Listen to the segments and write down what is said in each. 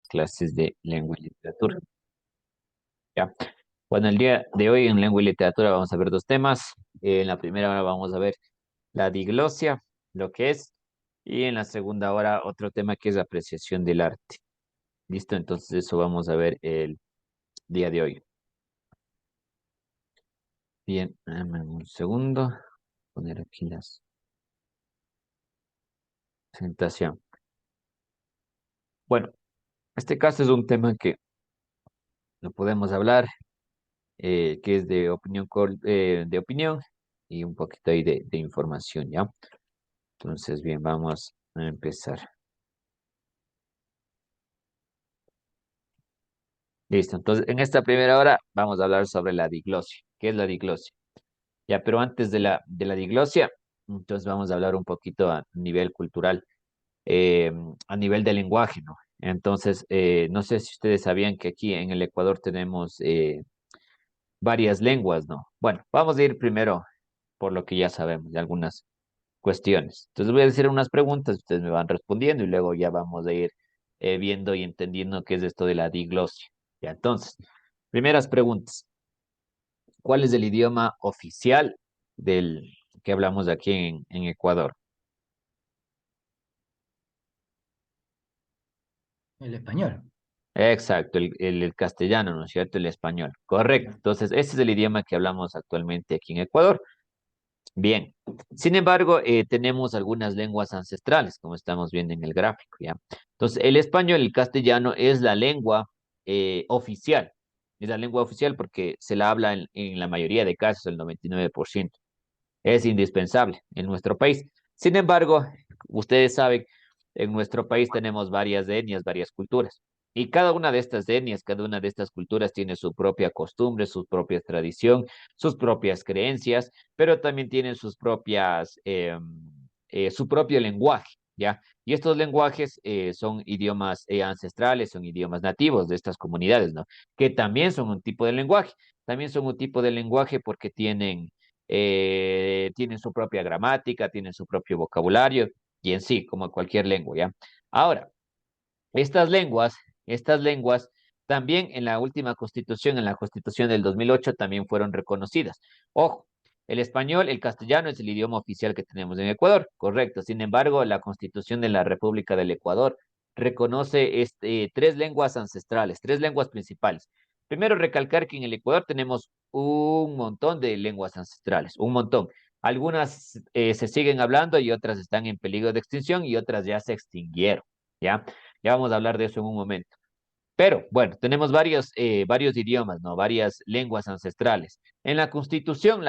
clases de lengua y literatura. ¿Ya? Bueno, el día de hoy en lengua y literatura vamos a ver dos temas. En la primera hora vamos a ver la diglosia, lo que es, y en la segunda hora otro tema que es la apreciación del arte. ¿Listo? Entonces eso vamos a ver el día de hoy. Bien, dame un segundo. Poner aquí la presentación. Bueno, este caso es un tema que lo podemos hablar, que es de opinión, de opinión y un poquito ahí de información, ¿ya? Entonces, bien, vamos a empezar. Listo, entonces en esta primera hora vamos a hablar sobre la diglosia. ¿Qué es la diglosia? Ya, pero antes de la diglosia, entonces vamos a hablar un poquito a nivel cultural, eh, a nivel de lenguaje, ¿no? Entonces, no sé si ustedes sabían que aquí en el Ecuador tenemos varias lenguas, ¿no? Bueno, vamos a ir primero por lo que ya sabemos de algunas cuestiones. Entonces voy a decir unas preguntas, ustedes me van respondiendo y luego ya vamos a ir viendo y entendiendo qué es esto de la diglosia. Ya, entonces, primeras preguntas. ¿Cuál es el idioma oficial del que hablamos aquí en Ecuador? El español. Exacto, el castellano, ¿no es cierto? El español. Correcto. Entonces, ese es el idioma que hablamos actualmente aquí en Ecuador. Bien. Sin embargo, tenemos algunas lenguas ancestrales, como estamos viendo en el gráfico, ¿ya? Entonces, el español, el castellano es la lengua oficial. Es la lengua oficial porque se la habla en la mayoría de casos, el 99%. Es indispensable en nuestro país. Sin embargo, ustedes saben, en nuestro país tenemos varias etnias, varias culturas. Y cada una de estas etnias, cada una de estas culturas tiene su propia costumbre, su propia tradición, sus propias creencias, pero también tienen sus propias, su propio lenguaje, ¿ya? Y estos lenguajes son idiomas ancestrales, son idiomas nativos de estas comunidades, ¿no? Que también son un tipo de lenguaje. También son un tipo de lenguaje porque tienen su propia gramática, tienen su propio vocabulario y en sí, como cualquier lengua, ¿ya? Ahora, estas lenguas, estas lenguas también en la última constitución, en la constitución del 2008, también fueron reconocidas. Ojo, el español, el castellano es el idioma oficial que tenemos en Ecuador, correcto. Sin embargo, la constitución de la República del Ecuador reconoce tres lenguas ancestrales, tres lenguas principales. Primero, recalcar que en el Ecuador tenemos un montón de lenguas ancestrales, un montón. Algunas se siguen hablando y otras están en peligro de extinción y otras ya se extinguieron, ¿ya? Ya vamos a hablar de eso en un momento. Pero bueno, tenemos varios idiomas, ¿no? Varias lenguas ancestrales. En la Constitución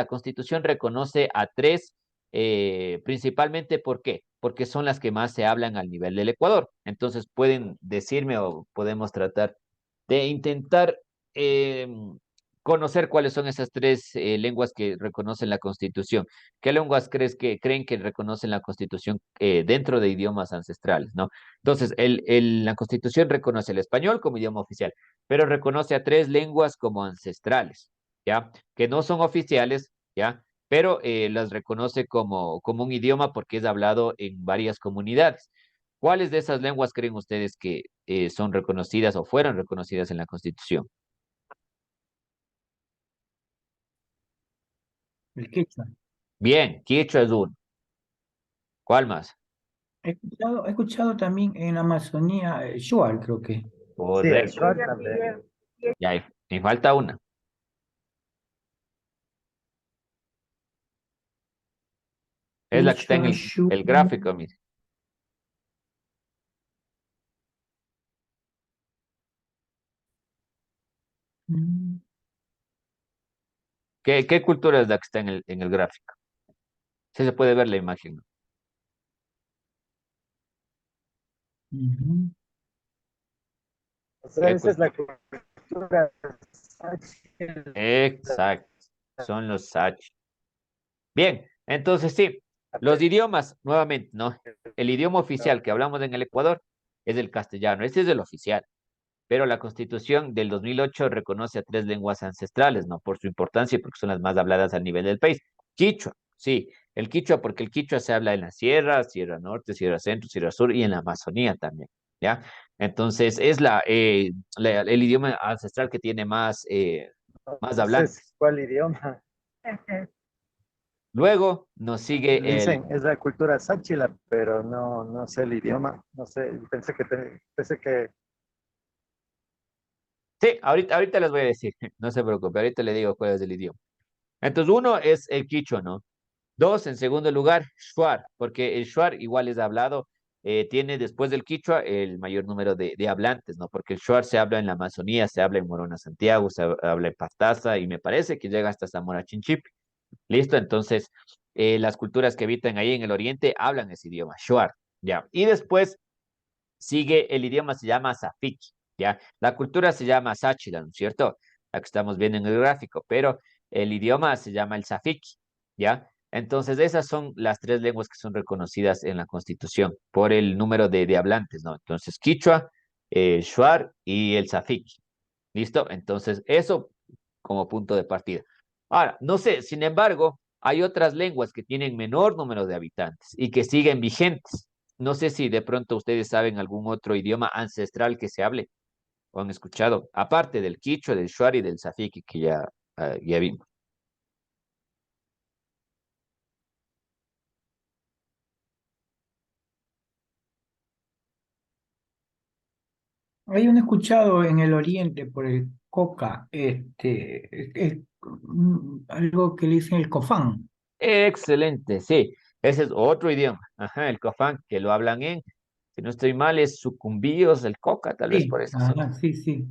reconoce a tres, principalmente, ¿por qué? Porque son las que más se hablan al nivel del Ecuador. Entonces pueden decirme o podemos tratar de intentar eh, conocer cuáles son esas tres lenguas que reconocen la Constitución. ¿Qué lenguas creen que reconocen la Constitución dentro de idiomas ancestrales, ¿no? Entonces, la Constitución reconoce el español como idioma oficial, pero reconoce a tres lenguas como ancestrales, ¿ya? Que no son oficiales, ¿ya? Pero las reconoce como un idioma porque es hablado en varias comunidades. ¿Cuáles de esas lenguas creen ustedes que son reconocidas o fueron reconocidas en la Constitución? El quechua. Bien, quichua es uno. ¿Cuál más? He escuchado también en la Amazonía, Shuar, creo que. Sí, el Correcto. SWAT también. Ya, me falta una. Es la que está en Quechua, el Shuar. gráfico, mire. Mm, ¿Qué cultura es la que está en el gráfico? Sí se puede ver la imagen, ¿no? O sea, ¿Qué esa es la cultura? cultura sáchel. Exacto. Son los Sach. Bien, entonces sí, los idiomas, nuevamente, ¿no? El idioma oficial que hablamos en el Ecuador es el castellano, ese es el oficial, pero la Constitución del 2008 reconoce a tres lenguas ancestrales, ¿no? Por su importancia y porque son las más habladas a nivel del país. Quichua, sí, el quichua porque el quichua se habla en la sierra, Sierra Norte, Sierra Centro, Sierra Sur y en la Amazonía también. ¿ya? Entonces, es el idioma ancestral que tiene más No sé hablantes. cuál idioma. Luego nos sigue el... Dicen, es la cultura sáchila, pero no, no sé el idioma. No sé, pensé que Sí, ahorita les voy a decir, no se preocupe, ahorita le digo cuál es el idioma. Entonces, uno es el quichua, ¿no? Dos, en segundo lugar, shuar, porque el shuar igual es hablado, tiene después del quichua el mayor número de hablantes, ¿no? Porque el shuar se habla en la Amazonía, se habla en Morona, Santiago, se habla en Pastaza y me parece que llega hasta Zamora Chinchipe. ¿Listo? Entonces, las culturas que habitan ahí en el oriente hablan ese idioma, shuar, ¿ya? Y después sigue el idioma, se llama Safiki, ¿ya? La cultura se llama Sáchila, ¿no es cierto? La que estamos viendo en el gráfico, pero el idioma se llama el Safiki, ¿ya? Entonces, esas son las tres lenguas que son reconocidas en la Constitución por el número de hablantes, ¿no? Entonces, Quichua, Shuar y el Safiki, ¿listo? Entonces, eso como punto de partida. Ahora, no sé, sin embargo, hay otras lenguas que tienen menor número de habitantes y que siguen vigentes. No sé si de pronto ustedes saben algún otro idioma ancestral que se hable o han escuchado, aparte del quichua, del shuar y del safiki que ya vimos. Hay un escuchado en el oriente por el coca, algo que le dicen el cofán. Excelente, sí, ese es otro idioma. Ajá, el cofán, que lo hablan si no estoy mal, es sucumbíos, el coca, tal vez por Sí, esa zona. ajá, sí, sí.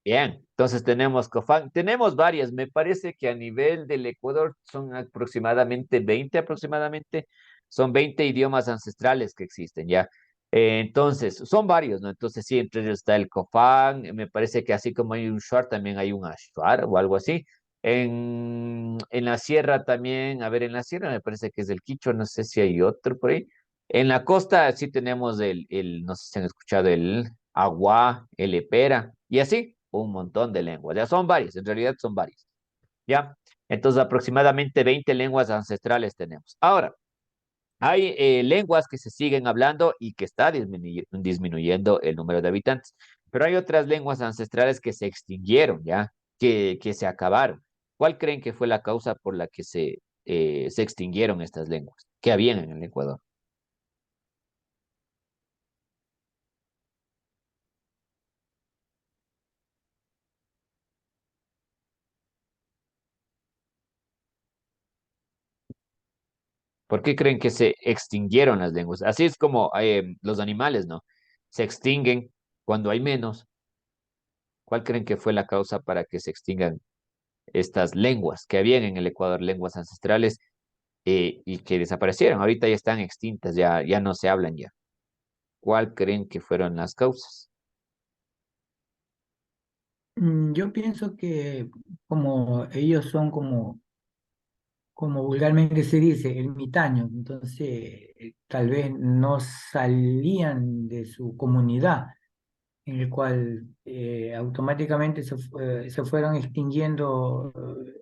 Bien, entonces tenemos COFAN, tenemos varias, me parece que a nivel del Ecuador son aproximadamente 20 aproximadamente, son 20 idiomas ancestrales que existen ya. Entonces, son varios, ¿no? Entonces, sí, entre ellos está el COFAN, me parece que así como hay un Shuar, también hay un Ashuar o algo así. En la sierra también, a ver, en la sierra me parece que es el Quichua, no sé si hay otro por ahí. En la costa sí tenemos no sé si han escuchado el Agua, el Epera, y así un montón de lenguas. Ya son varias, en realidad son varias. ¿Ya? Entonces, aproximadamente 20 lenguas ancestrales tenemos. Ahora, hay lenguas que se siguen hablando y que está disminuyendo el número de habitantes, pero hay otras lenguas ancestrales que se extinguieron, ¿ya? Que se acabaron. ¿Cuál creen que fue la causa por la que se extinguieron estas lenguas que habían en el Ecuador? ¿Por qué creen que se extinguieron las lenguas? Así es como los animales, ¿no? Se extinguen cuando hay menos. ¿Cuál creen que fue la causa para que se extingan estas lenguas que habían en el Ecuador, lenguas ancestrales, y que desaparecieron? Ahorita ya están extintas, ya no se hablan ya. ¿Cuál creen que fueron las causas? Yo pienso que como ellos son como vulgarmente se dice, ermitaños, entonces tal vez no salían de su comunidad, en el cual automáticamente se fueron extinguiendo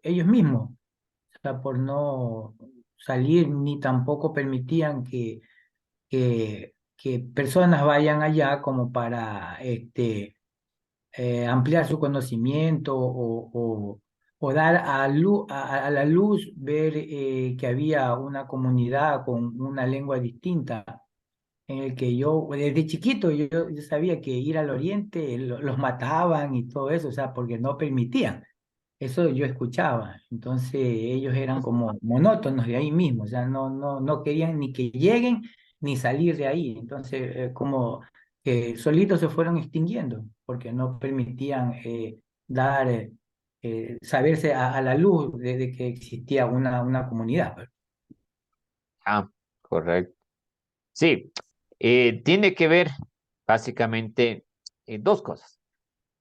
ellos mismos, o sea, por no salir ni tampoco permitían que personas vayan allá como para ampliar su conocimiento o dar a la luz, ver que había una comunidad con una lengua distinta, en el que yo, desde chiquito, yo sabía que ir al oriente los mataban y todo eso, o sea, porque no permitían. Eso yo escuchaba. Entonces ellos eran como monótonos de ahí mismo, o sea, no querían ni que lleguen ni salir de ahí. Entonces, como que solitos se fueron extinguiendo, porque no permitían dar, saberse a la luz de que existía una comunidad, pues. Ah, correcto. Sí, tiene que ver básicamente dos cosas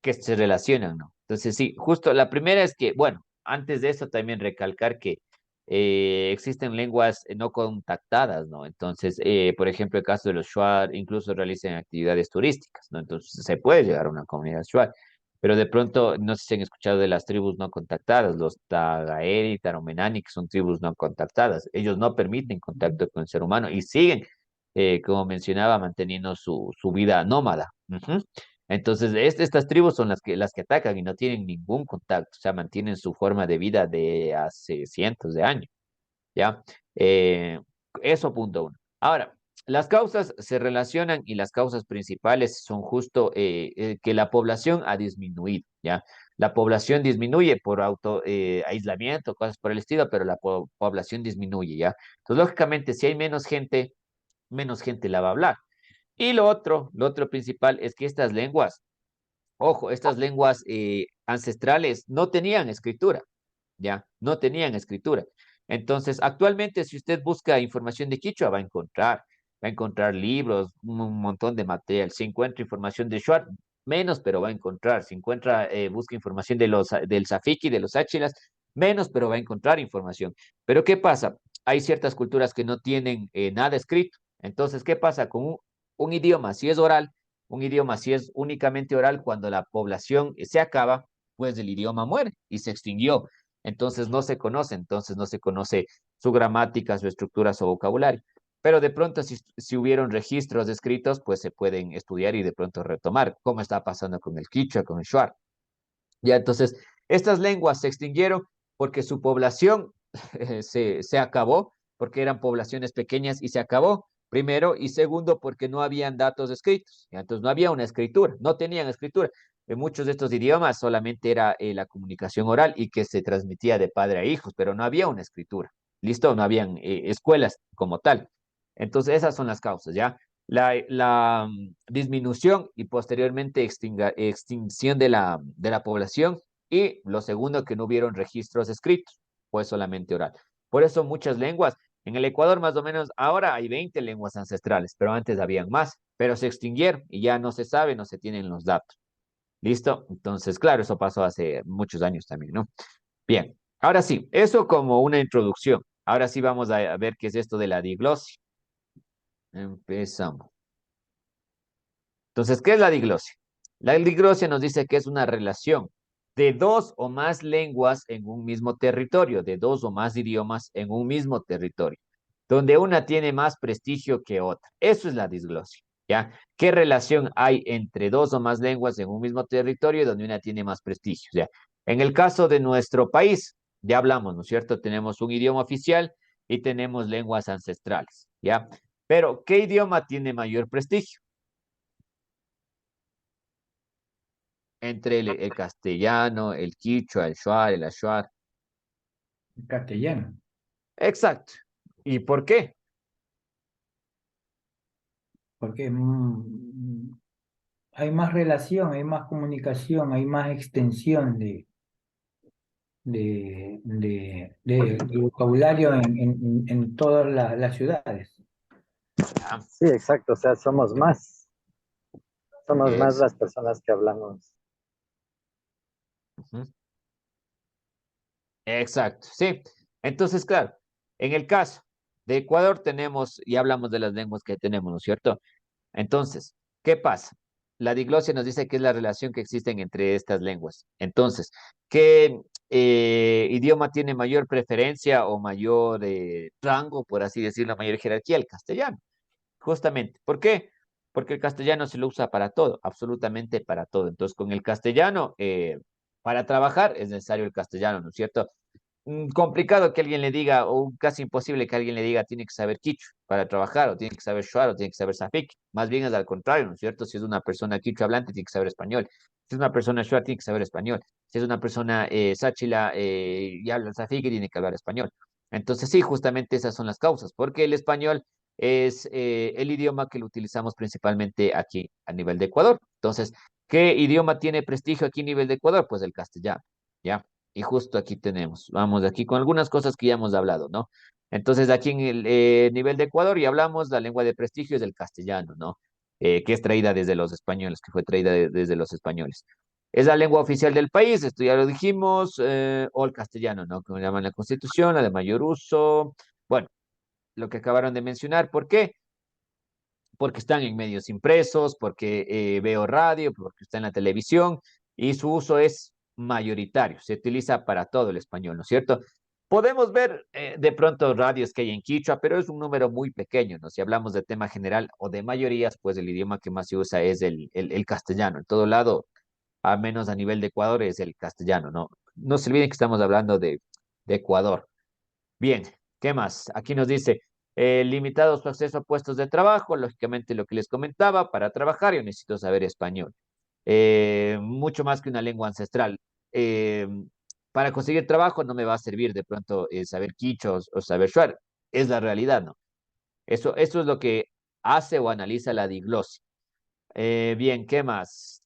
que se relacionan, ¿no? Entonces, sí, justo la primera es que, bueno, antes de eso también recalcar que existen lenguas no contactadas, ¿no? Entonces, por ejemplo, el caso de los Shuar, incluso realizan actividades turísticas, ¿no? Entonces, se puede llegar a una comunidad Shuar, pero de pronto, no sé si han escuchado de las tribus no contactadas, los Tagaeri y Taromenani, que son tribus no contactadas. Ellos no permiten contacto con el ser humano y siguen. como mencionaba, manteniendo su vida nómada. Ujú. Entonces, estas tribus son las que atacan y no tienen ningún contacto, o sea, mantienen su forma de vida de hace cientos de años, ¿ya? Eh, Eso punto uno. Ahora, las causas se relacionan y las causas principales son justo que la población ha disminuido, ¿ya? La población disminuye por aislamiento, cosas por el estilo, pero la población disminuye, ¿ya? Entonces, lógicamente, si hay menos gente la va a hablar. Y lo otro principal es que estas lenguas, ojo, estas lenguas ancestrales no tenían escritura, ¿ya? No tenían escritura. Entonces, actualmente, si usted busca información de Quichua, va a encontrar libros, un montón de material. Si encuentra información de Shuar, menos, pero va a encontrar. Si busca información del Safiki, de los Áchilas, menos, pero va a encontrar información. Pero ¿qué pasa? Hay ciertas culturas que no tienen nada escrito. Entonces, ¿qué pasa con un idioma? Si es oral, un idioma si es únicamente oral, cuando la población se acaba, pues el idioma muere y se extinguió. Entonces no se conoce su gramática, su estructura, su vocabulario. Pero de pronto, si hubieron registros escritos, pues se pueden estudiar y de pronto retomar, como está pasando con el quichua, con el shuar. Ya, entonces, estas lenguas se extinguieron porque su población se acabó, porque eran poblaciones pequeñas y se acabó, primero, y segundo, porque no habían datos escritos. Ya, entonces, no había una escritura, no tenían escritura. En muchos de estos idiomas solamente era la comunicación oral y que se transmitía de padre a hijos, pero no había una escritura. ¿Listo? No habían escuelas como tal. Entonces, esas son las causas, ¿ya? La disminución y posteriormente extinción de la población. Y lo segundo, que no hubieron registros escritos, fue solamente oral. Por eso muchas lenguas, en el Ecuador más o menos, ahora hay 20 lenguas ancestrales, pero antes habían más, pero se extinguieron y ya no se sabe, no se tienen los datos. ¿Listo? Entonces, claro, eso pasó hace muchos años también, ¿no? Bien, ahora sí, eso como una introducción. Ahora sí vamos a ver qué es esto de la diglosia. Empezamos. Entonces, ¿qué es la diglosia? La diglosia nos dice que es una relación de dos o más lenguas en un mismo territorio, de dos o más idiomas en un mismo territorio, donde una tiene más prestigio que otra. Eso es la diglosia, ¿ya? ¿Qué relación hay entre dos o más lenguas en un mismo territorio donde una tiene más prestigio? ¿Ya? En el caso de nuestro país, ya hablamos, ¿no es cierto? Tenemos un idioma oficial y tenemos lenguas ancestrales, ¿ya? Pero, ¿qué idioma tiene mayor prestigio? Entre el castellano, el quichua, el shuar, el ashuar. Castellano, Exacto. ¿Y por qué? porque hay más relación, hay más comunicación, hay más extensión de vocabulario en todas las ciudades. Ah, Sí, exacto, o sea, somos más ex- las personas que hablamos. ujú. Exacto, sí. Entonces, claro, en el caso de Ecuador tenemos, y hablamos de las lenguas que tenemos, ¿no es cierto? Entonces, ¿qué pasa? La diglosia nos dice que es la relación que existen entre estas lenguas. Entonces, ¿qué idioma tiene mayor preferencia o mayor rango, por así decirlo, mayor jerarquía? El castellano. Justamente. ¿Por qué? Porque el castellano se lo usa para todo, absolutamente para todo. Entonces, con el castellano, para trabajar es necesario el castellano, ¿no es cierto? Complicado que alguien le diga, o casi imposible que alguien le diga, tiene que saber quichua para trabajar, o tiene que saber shuar, o tiene que saber safik. Más bien es al contrario, ¿no es cierto? Si es una persona quichua hablante, tiene que saber español. Si es una persona shuar, tiene que saber español. Si es una persona sáchila y habla safik, tiene que hablar español. Entonces, sí, justamente esas son las causas, porque el español es el idioma que lo utilizamos principalmente aquí a nivel de Ecuador. Entonces, ¿qué idioma tiene prestigio aquí a nivel de Ecuador? Pues el castellano, ¿ya? Y justo aquí tenemos, vamos aquí con algunas cosas que ya hemos hablado, ¿no? Entonces, aquí en el nivel de Ecuador ya hablamos, la lengua de prestigio es el castellano, ¿no? Que es traída desde los españoles, que fue traída desde los españoles. Es la lengua oficial del país, esto ya lo dijimos, o el castellano, ¿no? Como llaman la Constitución, la de mayor uso. Bueno, lo que acabaron de mencionar. ¿Por qué? Porque están en medios impresos, porque veo radio, porque está en la televisión y su uso es mayoritario, se utiliza para todo el español, ¿no es cierto? Podemos ver de pronto radios que hay en Quichua, pero es un número muy pequeño, ¿no? Si hablamos de tema general o de mayorías, pues el idioma que más se usa es el castellano. En todo lado, al menos a nivel de Ecuador, es el castellano, ¿no? No se olviden que estamos hablando de Ecuador. Bien, ¿qué más? Aquí nos dice, limitado su acceso a puestos de trabajo, lógicamente lo que les comentaba, para trabajar yo necesito saber español. Mucho más que una lengua ancestral. Eh, para conseguir trabajo no me va a servir de pronto saber quichos o saber shuar. Es la realidad, ¿no? Eso es lo que hace o analiza la diglosia. Bien, ¿qué más?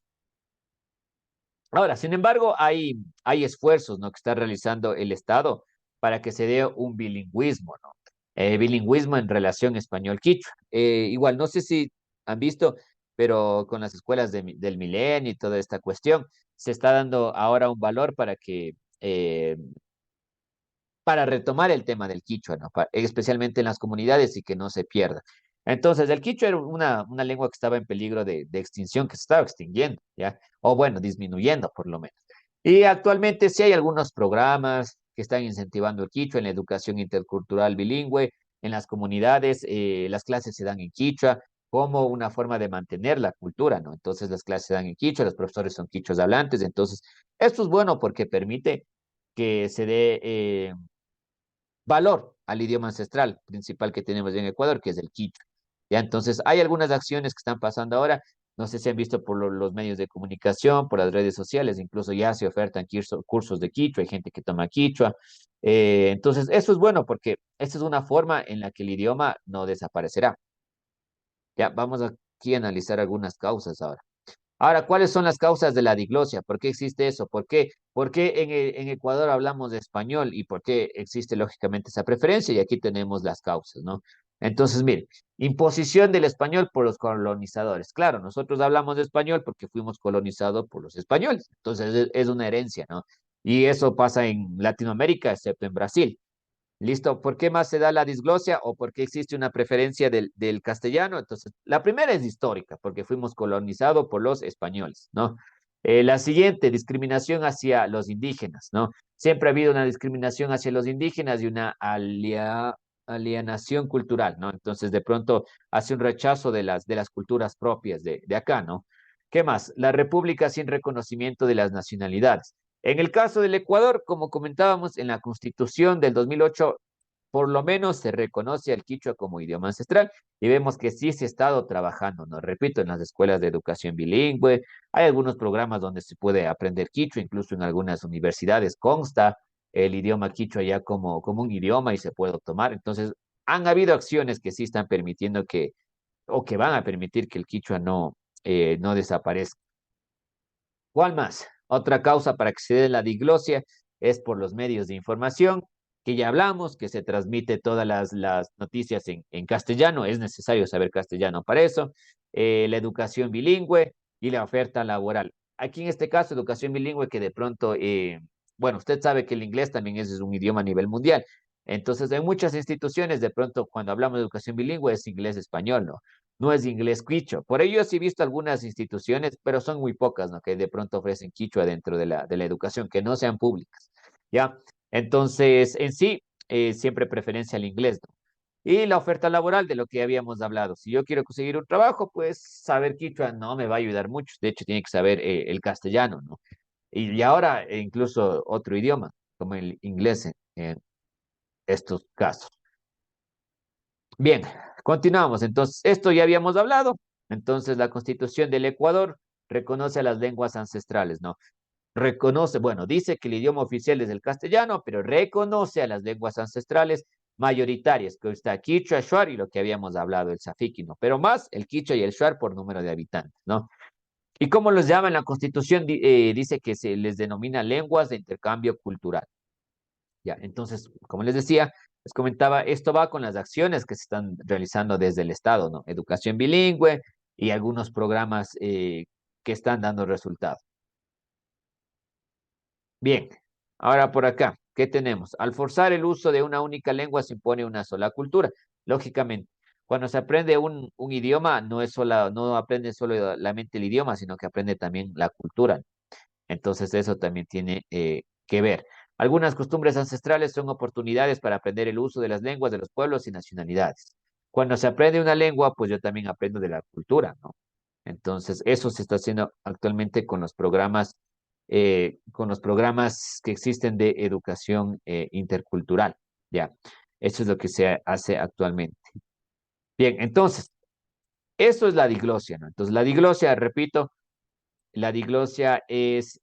Ahora, sin embargo, hay esfuerzos, ¿no? que está realizando el Estado para que se dé un bilingüismo, ¿no? Bilingüismo en relación español-quichua. Igual, no sé si han visto, pero con las escuelas del milenio y toda esta cuestión, se está dando ahora un valor para retomar el tema del quichua, ¿no? Especialmente en las comunidades y que no se pierda. Entonces, el quichua era una lengua que estaba en peligro de extinción, que se estaba extinguiendo, ¿ya? O bueno, disminuyendo por lo menos. Y actualmente sí hay algunos programas que están incentivando el quichua en la educación intercultural bilingüe, en las comunidades, las clases se dan en quichua como una forma de mantener la cultura, ¿no? Entonces las clases se dan en quichua, los profesores son quichuas hablantes, entonces esto es bueno porque permite que se dé valor al idioma ancestral principal que tenemos en Ecuador, que es el quichua. Ya, entonces, hay algunas acciones que están pasando ahora, no sé si han visto por los medios de comunicación, por las redes sociales, incluso ya se ofertan cursos de quichua, hay gente que toma quichua. Entonces, eso es bueno porque esta es una forma en la que el idioma no desaparecerá. Ya, vamos aquí a analizar algunas causas ahora. Ahora, ¿cuáles son las causas de la diglosia? ¿Por qué existe eso? ¿Por qué en Ecuador hablamos de español y por qué existe lógicamente esa preferencia? Y aquí tenemos las causas, ¿no? Entonces, mire, imposición del español por los colonizadores. Claro, nosotros hablamos de español porque fuimos colonizados por los españoles. Entonces, es una herencia, ¿no? Y eso pasa en Latinoamérica, excepto en Brasil. Listo, ¿por qué más se da la disglosia o por qué existe una preferencia del castellano? Entonces, la primera es histórica, porque fuimos colonizados por los españoles, ¿no? La siguiente, discriminación hacia los indígenas, ¿no? Siempre ha habido una discriminación hacia los indígenas y una alienación cultural, ¿no? Entonces, de pronto, hace un rechazo de las culturas propias de acá, ¿no? ¿Qué más? La república sin reconocimiento de las nacionalidades. En el caso del Ecuador, como comentábamos, en la Constitución del 2008, por lo menos se reconoce al quichua como idioma ancestral y vemos que sí se ha estado trabajando, ¿no? Repito, en las escuelas de educación bilingüe, hay algunos programas donde se puede aprender quichua, incluso en algunas universidades consta el idioma quichua ya como un idioma y se puede tomar. Entonces, han habido acciones que sí están permitiendo o que van a permitir que el quichua no desaparezca. ¿Cuál más? Otra causa para que se dé la diglosia es por los medios de información, que ya hablamos, que se transmite todas las noticias en castellano, es necesario saber castellano para eso, la educación bilingüe y la oferta laboral. Aquí en este caso, educación bilingüe que de pronto, bueno, usted sabe que el inglés también es un idioma a nivel mundial. Entonces, en muchas instituciones, de pronto, cuando hablamos de educación bilingüe, es inglés-español, ¿no? No es inglés quichua. Por ello sí he visto algunas instituciones, pero son muy pocas, ¿no? Que de pronto ofrecen quichua dentro de la educación, que no sean públicas, ¿ya? Entonces, en sí, siempre preferencia al inglés, ¿no? Y la oferta laboral de lo que habíamos hablado. Si yo quiero conseguir un trabajo, pues saber quichua no me va a ayudar mucho. De hecho, tiene que saber el castellano, ¿no? Y ahora incluso otro idioma, como el inglés en estos casos. Bien, continuamos. Entonces, esto ya habíamos hablado. Entonces, la Constitución del Ecuador reconoce a las lenguas ancestrales, ¿no? Reconoce, bueno, dice que el idioma oficial es el castellano, pero reconoce a las lenguas ancestrales mayoritarias, que está quichua, shuar y lo que habíamos hablado, el safiki, ¿no? Pero más el quichua y el shuar por número de habitantes, ¿no? ¿Y cómo los llama en la Constitución? Dice que se les denomina lenguas de intercambio cultural. Ya, entonces, como les decía, les comentaba, esto va con las acciones que se están realizando desde el Estado, ¿no? Educación bilingüe y algunos programas que están dando resultados. Bien, ahora por acá, ¿qué tenemos? Al forzar el uso de una única lengua se impone una sola cultura. Lógicamente, cuando se aprende un idioma, no aprende solamente el idioma, sino que aprende también la cultura. Entonces, eso también tiene que ver. Algunas costumbres ancestrales son oportunidades para aprender el uso de las lenguas de los pueblos y nacionalidades. Cuando se aprende una lengua, pues yo también aprendo de la cultura, ¿no? Entonces, eso se está haciendo actualmente con los programas que existen de educación intercultural, ¿ya? Eso es lo que se hace actualmente. Bien, entonces, eso es la diglosia, ¿no? Entonces, la diglosia, repito, la diglosia es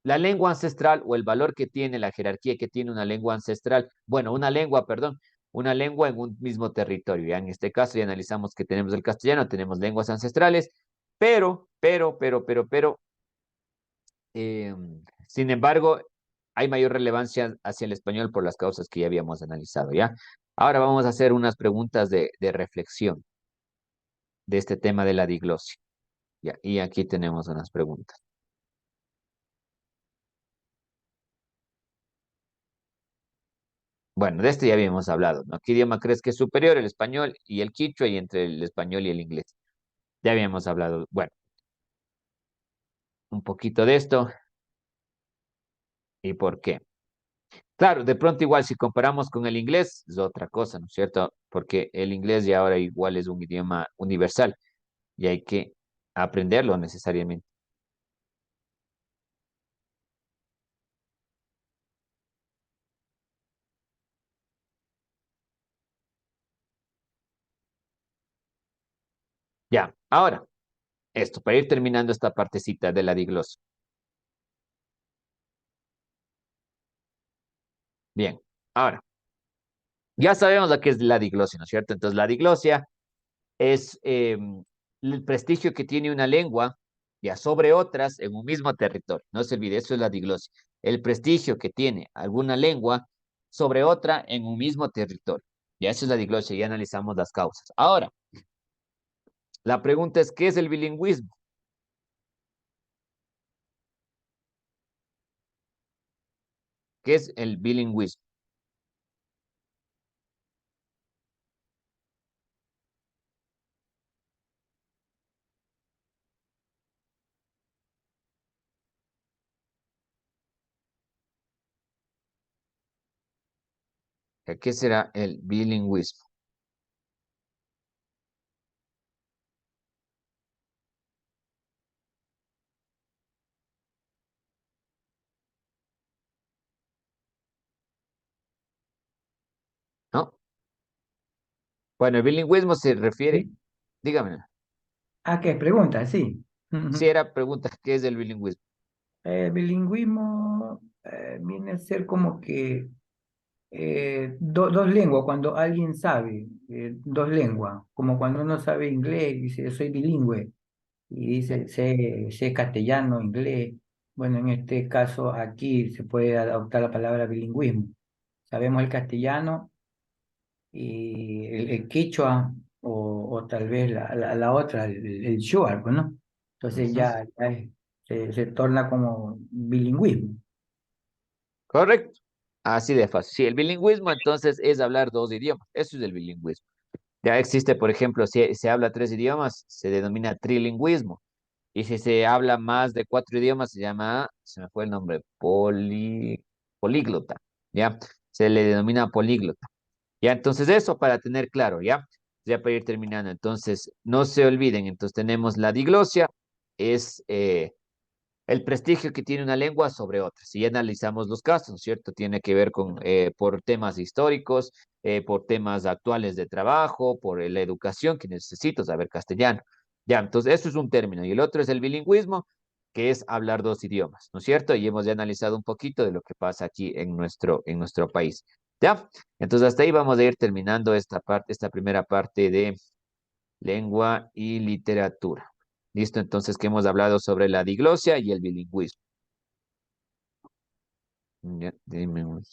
la lengua ancestral o el valor que tiene, la jerarquía que tiene una lengua ancestral, bueno, una lengua, perdón, una lengua en un mismo territorio. Ya en este caso ya analizamos que tenemos el castellano, tenemos lenguas ancestrales, pero, eh, sin embargo, hay mayor relevancia hacia el español por las causas que ya habíamos analizado, ¿ya? Ahora vamos a hacer unas preguntas de reflexión de este tema de la diglosia, ¿ya? Y aquí tenemos unas preguntas. Bueno, de este ya habíamos hablado, ¿no? ¿Qué idioma crees que es superior, el español y el quichua y entre el español y el inglés? Ya habíamos hablado, bueno, un poquito de esto y por qué. Claro, de pronto igual si comparamos con el inglés es otra cosa, ¿no es cierto? Porque el inglés ya ahora igual es un idioma universal y hay que aprenderlo necesariamente. Ya, ahora, esto, para ir terminando esta partecita de la diglosia. Bien, ahora, ya sabemos lo que es la diglosia, ¿no es cierto? Entonces, la diglosia es el prestigio que tiene una lengua ya sobre otras en un mismo territorio. No se olvide, eso es la diglosia. El prestigio que tiene alguna lengua sobre otra en un mismo territorio. Ya eso es la diglosia, ya analizamos las causas. Ahora, la pregunta es, ¿qué es el bilingüismo? ¿Qué es el bilingüismo? ¿A qué será el bilingüismo? ¿No? Bueno, el bilingüismo se refiere, ¿Sí? dígame, Ah, ¿qué? Pregunta, sí. si Ujú. era pregunta, ¿qué es el bilingüismo? Bilingüismo viene a ser como que dos lenguas, cuando alguien sabe dos lenguas, como cuando uno sabe inglés, dice, yo soy bilingüe, y dice, sé castellano, inglés. Bueno, en este caso aquí se puede adoptar la palabra bilingüismo. Sabemos el castellano y el quechua o tal vez la otra, el shuar, pues, ¿no? Entonces Ujú. se torna como bilingüismo. Correcto. Así de fácil. Sí, el bilingüismo entonces es hablar dos idiomas. Eso es el bilingüismo. Ya existe, por ejemplo, si se habla tres idiomas, se denomina trilingüismo. Y si se habla más de cuatro idiomas, se llama, se me fue el nombre, políglota. ¿Ya? Se le denomina políglota. Ya, entonces eso para tener claro, ¿ya? Ya para ir terminando. Entonces, no se olviden. Entonces tenemos la diglosia, es el prestigio que tiene una lengua sobre otra. Si ya analizamos los casos, ¿no es cierto? Tiene que ver con, por temas históricos, por temas actuales de trabajo, por la educación, que necesito saber castellano. Ya, entonces eso es un término. Y el otro es el bilingüismo, que es hablar dos idiomas, ¿no es cierto? Y hemos ya analizado un poquito de lo que pasa aquí en nuestro país. ¿Ya? Entonces hasta ahí vamos a ir terminando esta parte, esta primera parte de lengua y literatura. Listo, entonces que hemos hablado sobre la diglosia y el bilingüismo. Ya, dime un